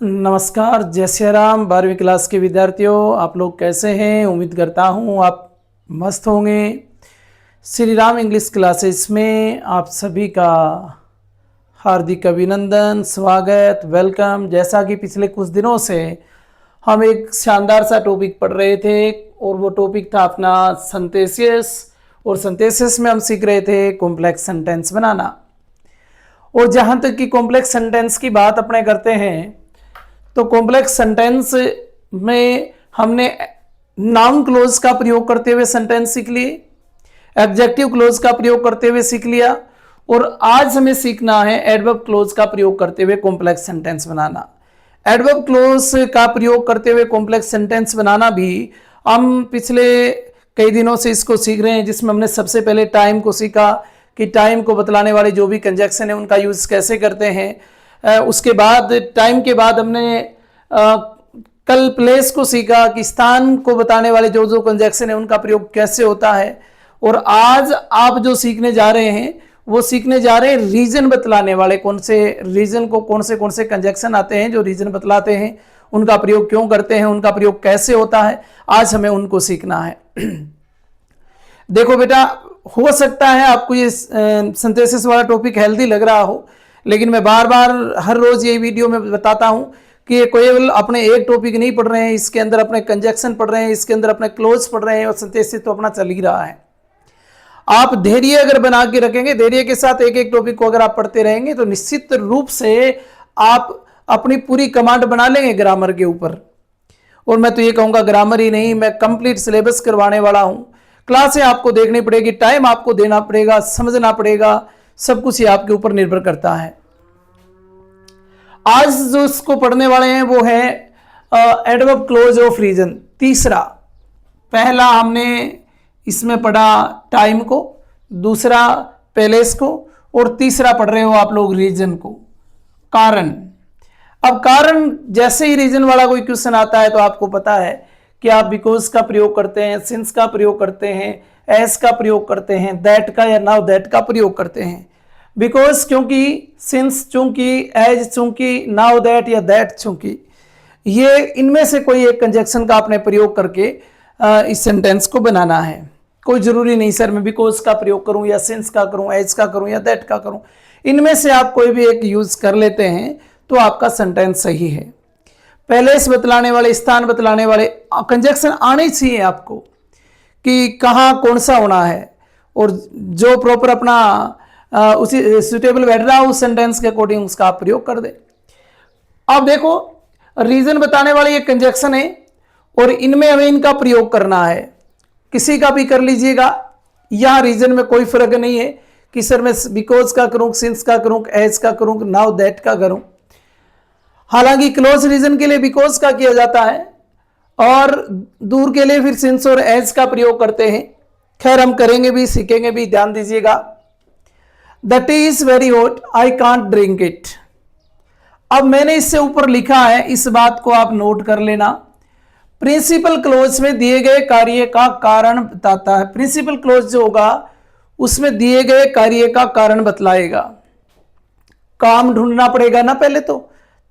नमस्कार, जय श्री राम। 12वीं क्लास के विद्यार्थियों, आप लोग कैसे हैं? उम्मीद करता हूँ आप मस्त होंगे। श्री राम इंग्लिश क्लासेस में आप सभी का हार्दिक अभिनंदन, स्वागत, वेलकम। जैसा कि पिछले कुछ दिनों से हम एक शानदार सा टॉपिक पढ़ रहे थे और वो टॉपिक था अपना सेंटेंसेस, और सेंटेंसेस में हम सीख रहे थे कॉम्प्लेक्स सेंटेंस बनाना। और जहाँ तक कि कॉम्प्लेक्स सेंटेंस की बात अपने करते हैं तो कॉम्प्लेक्स सेंटेंस में हमने नाउन क्लोज का प्रयोग करते हुए सेंटेंस सीख लिए, एडजेक्टिव क्लोज का प्रयोग करते हुए सीख लिया, और आज हमें सीखना है एडवर्ब क्लोज का प्रयोग करते हुए कॉम्प्लेक्स सेंटेंस बनाना। एडवर्ब क्लोज का प्रयोग करते हुए कॉम्प्लेक्स सेंटेंस बनाना भी हम पिछले कई दिनों से इसको सीख रहे हैं, जिसमें हमने सबसे पहले टाइम को सीखा कि टाइम को बतलाने वाले जो भी कंजक्शन है उनका यूज कैसे करते हैं। उसके बाद टाइम के बाद हमने कल प्लेस को सीखा कि स्थान को बताने वाले जो जो कंजक्शन है उनका प्रयोग कैसे होता है। और आज आप जो सीखने जा रहे हैं वो सीखने जा रहे हैं रीजन बतलाने वाले, कौन से रीजन को कौन से कंजक्शन आते हैं जो रीजन बतलाते हैं, उनका प्रयोग क्यों करते हैं, उनका प्रयोग कैसे होता है, आज हमें उनको सीखना है। देखो बेटा, हो सकता है आपको ये सिंथेसिस वाला टॉपिक हेल्दी लग रहा हो, लेकिन मैं बार बार हर रोज ये वीडियो में बताता हूं कि ये केवल अपने एक टॉपिक नहीं पढ़ रहे हैं, इसके अंदर अपने कंजक्शन पढ़ रहे हैं, इसके अंदर अपने क्लोज पढ़ रहे हैं, और सिंथेसिस तो अपना चल ही रहा है। आप धैर्य अगर बना के रखेंगे, धैर्य के साथ एक एक टॉपिक को अगर आप पढ़ते रहेंगे तो निश्चित रूप से आप अपनी पूरी कमांड बना लेंगे ग्रामर के ऊपर। और मैं तो ये कहूँगा ग्रामर ही नहीं, मैं कंप्लीट सिलेबस करवाने वाला हूँ। क्लासें आपको देखनी पड़ेगी, टाइम आपको देना पड़ेगा, समझना पड़ेगा, सब कुछ ये आपके ऊपर निर्भर करता है। आज जो इसको पढ़ने वाले हैं वो है एडवर्ब क्लोज ऑफ रीजन। तीसरा, पहला हमने इसमें पढ़ा टाइम को, दूसरा प्लेस को, और तीसरा पढ़ रहे हो आप लोग रीजन को, कारण। अब कारण जैसे ही रीजन वाला कोई क्वेश्चन आता है तो आपको पता है कि आप बिकॉज का प्रयोग करते हैं, सिंस का प्रयोग करते हैं, एज का प्रयोग करते हैं, दैट का या नाउ दैट का प्रयोग करते हैं। बिकॉज क्योंकि, सिंस चूंकि, एज चूंकि, नाउ दैट या दैट चूंकि, ये इनमें से कोई एक कंजक्शन का आपने प्रयोग करके इस सेंटेंस को बनाना है। कोई जरूरी नहीं सर मैं बिकॉज का प्रयोग करूं या सिंस का करूं, एज का करूं या दैट का करूं, इनमें से आप कोई भी एक यूज कर लेते हैं तो आपका सेंटेंस सही है। पहले से बतलाने वाले, स्थान बतलाने वाले कंजक्शन आने चाहिए आपको कि कहाँ कौन सा होना है, और जो प्रॉपर अपना उसी सुटेबल बैठ रहा है उस सेंटेंस के अकॉर्डिंग उसका आप प्रयोग कर दे। अब देखो, रीजन बताने वाले ये कंजक्शन है और इनमें हमें इनका प्रयोग करना है। किसी का भी कर लीजिएगा, यहाँ रीजन में कोई फर्क नहीं है कि सर मैं बिकॉज का करूं, सिंस का करूं, एज का करूं, नाउ दैट का करूं। हालांकि क्लोज रीजन के लिए बिकॉज का किया जाता है और दूर के लिए फिर सिंस और एज का प्रयोग करते हैं। खैर हम करेंगे भी, सीखेंगे भी, ध्यान दीजिएगा। The T is very hot, I can't drink it. अब मैंने इससे ऊपर लिखा है, इस बात को आप नोट कर लेना। प्रिंसिपल क्लोज में दिए गए कार्य का कारण बताता है। प्रिंसिपल क्लोज जो होगा उसमें दिए गए कार्य का कारण बतलाएगा। काम ढूंढना पड़ेगा ना पहले तो,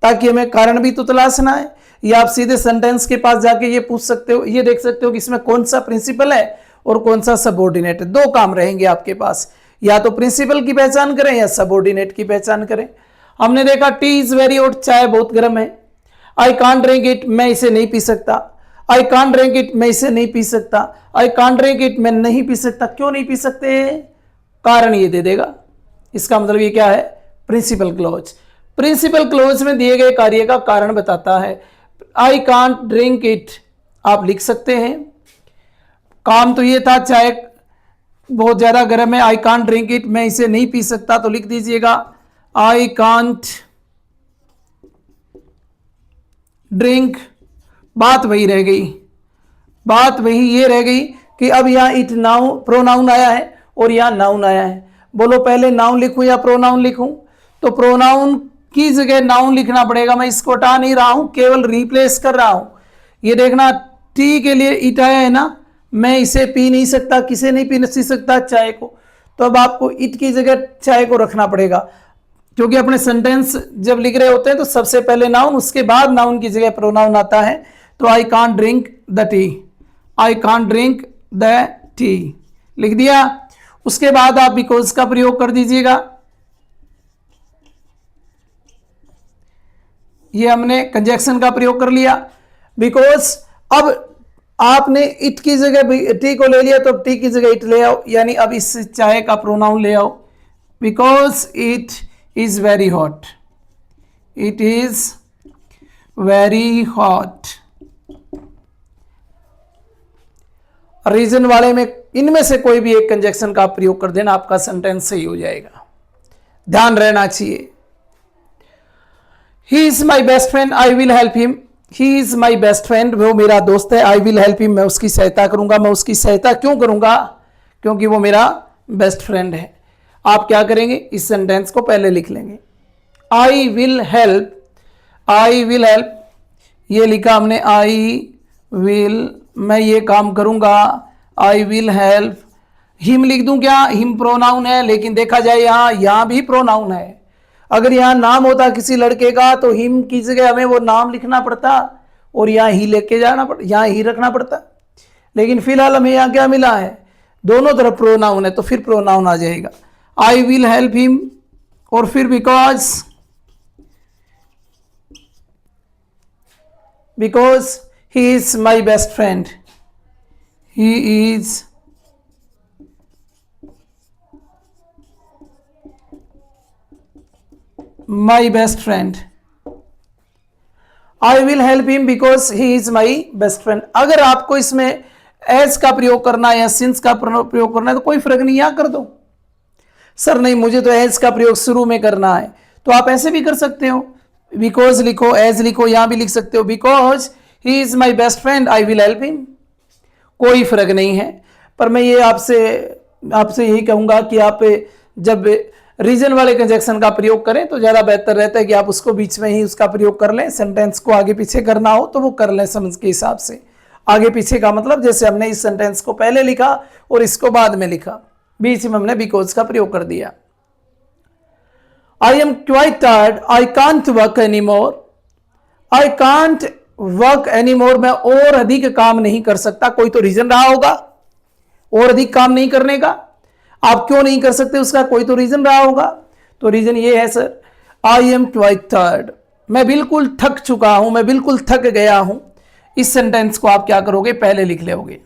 ताकि हमें कारण भी तो तलाशना है। या आप सीधे सेंटेंस के पास जाके ये पूछ सकते हो, ये देख सकते हो कि इसमें कौन सा प्रिंसिपल है और कौन सा सबऑर्डिनेट है। दो काम रहेंगे आपके पास, या तो प्रिंसिपल की पहचान करें या सबऑर्डिनेट की पहचान करें। हमने देखा टी इज वेरी हॉट, चाय बहुत गर्म है। आई कांट ड्रिंक इट, मैं इसे नहीं पी सकता। आई कांट ड्रिंक इट, मैं इसे नहीं पी सकता। आई कांट ड्रिंक इट, मैं नहीं पी सकता। क्यों नहीं पी सकते? कारण ये दे देगा। इसका मतलब ये क्या है? Principal close. प्रिंसिपल क्लोज में दिए गए कार्य का कारण बताता है। आई कांट ड्रिंक इट आप लिख सकते हैं, काम तो ये था चाय बहुत ज्यादा गर्म है। आई कांट ड्रिंक इट, मैं इसे नहीं पी सकता, तो लिख दीजिएगा आई कांट ड्रिंक। बात वही रह गई, बात वही ये रह गई कि अब यहाँ इट नाउन प्रोनाउन आया है और यहाँ नाउन आया है। बोलो पहले नाउन लिखूं या प्रोनाउन लिखूं? तो प्रोनाउन की जगह नाउन लिखना पड़ेगा। मैं इसको हटा नहीं रहा हूं, केवल रिप्लेस कर रहा हूं। ये देखना, टी के लिए इट आया है ना, मैं इसे पी नहीं सकता। किसे नहीं पी सकता? चाय को। तो अब आपको इट की जगह चाय को रखना पड़ेगा। क्योंकि अपने सेंटेंस जब लिख रहे होते हैं तो सबसे पहले नाउन, उसके बाद नाउन की जगह प्रोनाउन आता है। तो I can't drink the T, I can't drink the T लिख दिया। उसके बाद आप बिकॉज का प्रयोग कर दीजिएगा। ये हमने कंजक्शन का प्रयोग कर लिया। बिकॉज अब आपने इट की जगह टी को ले लिया, तो टी की जगह इट ले आओ, यानी अब इस चाय का प्रोनाउन ले आओ। Because it is very hot, it is very hot. Reason वाले में इनमें से कोई भी एक कंजक्शन का प्रयोग कर देना, आपका सेंटेंस सही हो जाएगा। ध्यान रहना चाहिए। He is my best friend, I will help him. He is my best friend, वो मेरा दोस्त है। आई विल हेल्प हिम, मैं उसकी सहायता करूंगा। मैं उसकी सहायता क्यों करूंगा? क्योंकि वो मेरा बेस्ट फ्रेंड है। आप क्या करेंगे, इस सेंटेंस को पहले लिख लेंगे। I will help, I will help, ये लिखा हमने आई विल, मैं ये काम करूंगा। आई विल हेल्प, हिम लिख दूं क्या? हिम प्रोनाउन है, लेकिन देखा जाए यहां भी प्रोनाउन है। अगर यहां नाम होता किसी लड़के का तो हिम की जगह हमें वो नाम लिखना पड़ता और यहां ही लेके जाना पड़ता, यहां ही रखना पड़ता। लेकिन फिलहाल हमें यहां क्या मिला है? दोनों तरफ प्रोनाउन है, तो फिर प्रोनाउन आ जाएगा। आई विल हेल्प हिम, और फिर because he is my best friend, he is my best friend. I will help him because he is my best friend. अगर आपको इसमें एज का प्रयोग करना है या सिंस का प्रयोग करना है तो कोई फर्क नहीं, यहां कर दो। सर नहीं, मुझे तो एज का प्रयोग शुरू में करना है, तो आप ऐसे भी कर सकते हो। बिकॉज लिखो, एज लिखो, यहां भी लिख सकते हो। Because he is my best friend I will help him, कोई फर्क नहीं है। पर मैं ये आपसे यही कहूंगा कि आप जब रीजन वाले कंजक्शन का प्रयोग करें तो ज़्यादा बेहतर रहता है कि आप उसको बीच में ही उसका प्रयोग कर लें। सेंटेंस को आगे पीछे करना हो तो वो कर लें समझ के हिसाब से। आगे पीछे का मतलब जैसे हमने इस सेंटेंस को पहले लिखा और इसको बाद में लिखा, बीच में हमने बिकॉज का प्रयोग कर दिया। I am quite tired, I can't work any more, I can't work any more, मैं और अधिक काम नहीं कर सकता। कोई तो रीजन रहा होगा और अधिक काम नहीं करने का। आप क्यों नहीं कर सकते, उसका कोई तो रीजन रहा होगा। तो रीजन ये है sir, I am quite tired, मैं बिल्कुल थक चुका हूं, मैं बिल्कुल थक गया हूं। इस सेंटेंस को आप क्या करोगे, पहले लिख लोगे।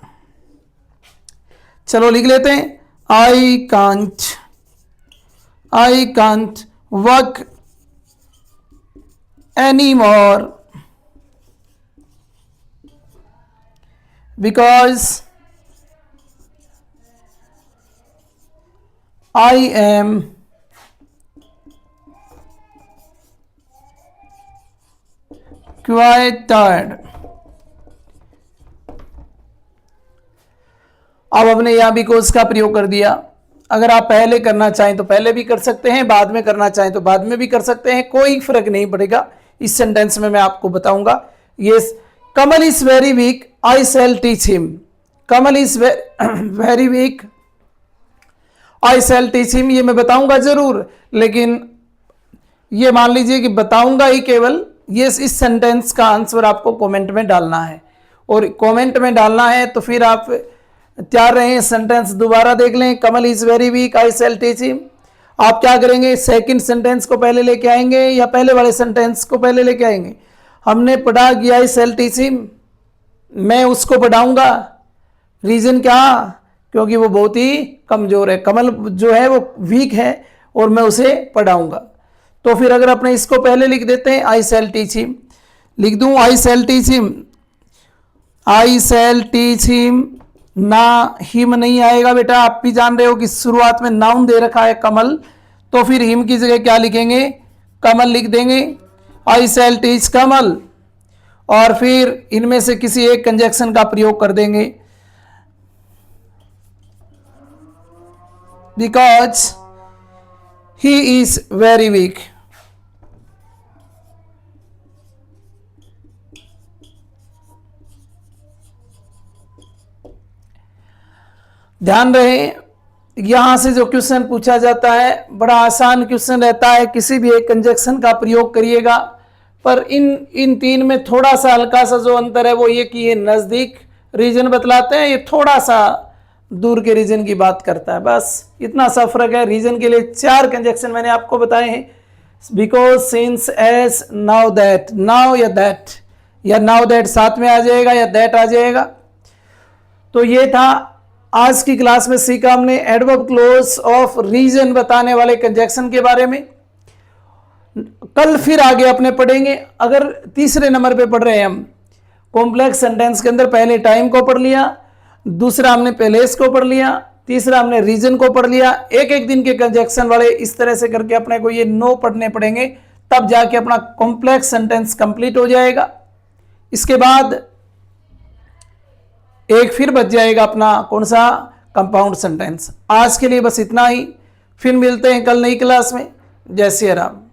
चलो लिख लेते हैं। I can't work any more because I am quite tired। अब हमने यहां बिकॉज का प्रयोग कर दिया। अगर आप पहले करना चाहें तो पहले भी कर सकते हैं, बाद में करना चाहें तो बाद में भी कर सकते हैं, कोई फर्क नहीं पड़ेगा। इस सेंटेंस में मैं आपको बताऊंगा। Yes, Kamal is very weak, I shall teach him. Kamal is very weak, I shall teach him, ये मैं बताऊंगा जरूर, लेकिन ये मान लीजिए कि बताऊंगा ही केवल। ये इस सेंटेंस का आंसर आपको कमेंट में डालना है, और कमेंट में डालना है तो फिर आप तैयार रहें। सेंटेंस दोबारा देख लें, Kamal is very weak, I shall teach him. आप क्या करेंगे, सेकंड सेंटेंस को पहले लेके आएंगे या पहले वाले सेंटेंस को पहले लेके आएंगे? हमने पढ़ा कि आई शैल टीच हिम, मैं उसको पढ़ाऊंगा। रीजन क्या? क्योंकि वो बहुत ही कमजोर है, कमल जो है वो वीक है और मैं उसे पढ़ाऊंगा। तो फिर अगर अपने इसको पहले लिख देते हैं, आई शैल टीच हिम, लिख दूं आई शैल टीच हिम, आई शैल टीच हिम, ना हिम नहीं आएगा बेटा। आप भी जान रहे हो कि शुरुआत में नाउन दे रखा है कमल, तो फिर हिम की जगह क्या लिखेंगे, कमल लिख देंगे। आई शैल टीच कमल, और फिर इनमें से किसी एक कंजक्शन का प्रयोग कर देंगे। Because he is very weak। ध्यान रहे, यहाँ से जो क्वेश्चन पूछा जाता है बड़ा आसान क्वेश्चन रहता है, किसी भी एक कंजक्शन का प्रयोग करिएगा, पर इन तीन में थोड़ा सा हल्का सा जो अंतर है वो ये कि ये नज़दीक रीजन बतलाते हैं, ये थोड़ा सा दूर के रीजन की बात करता है, बस इतना सा फर्क है। रीजन के लिए 4 कंजक्शन मैंने आपको बताए हैं, because, since, as, now that, now या दैट, या नाउ दैट साथ में आ जाएगा या दैट आ जाएगा। तो ये था आज की क्लास में सीखा हमने एडवर्ब क्लोज ऑफ रीजन बताने वाले कंजक्शन के बारे में। कल फिर आगे अपने पढ़ेंगे। अगर तीसरे नंबर पे पढ़ रहे हैं हम, कॉम्प्लेक्स सेंटेंस के अंदर पहले टाइम को पढ़ लिया, दूसरा हमने प्लेस को पढ़ लिया, तीसरा हमने रीजन को पढ़ लिया। एक एक दिन के कंजक्शन वाले इस तरह से करके अपने को ये 9 पढ़ने पड़ेंगे, तब जाके अपना कॉम्प्लेक्स सेंटेंस कंप्लीट हो जाएगा। इसके बाद एक फिर बच जाएगा अपना कौन सा, कंपाउंड सेंटेंस। आज के लिए बस इतना ही, फिर मिलते हैं कल नई क्लास में। जय श्री राम।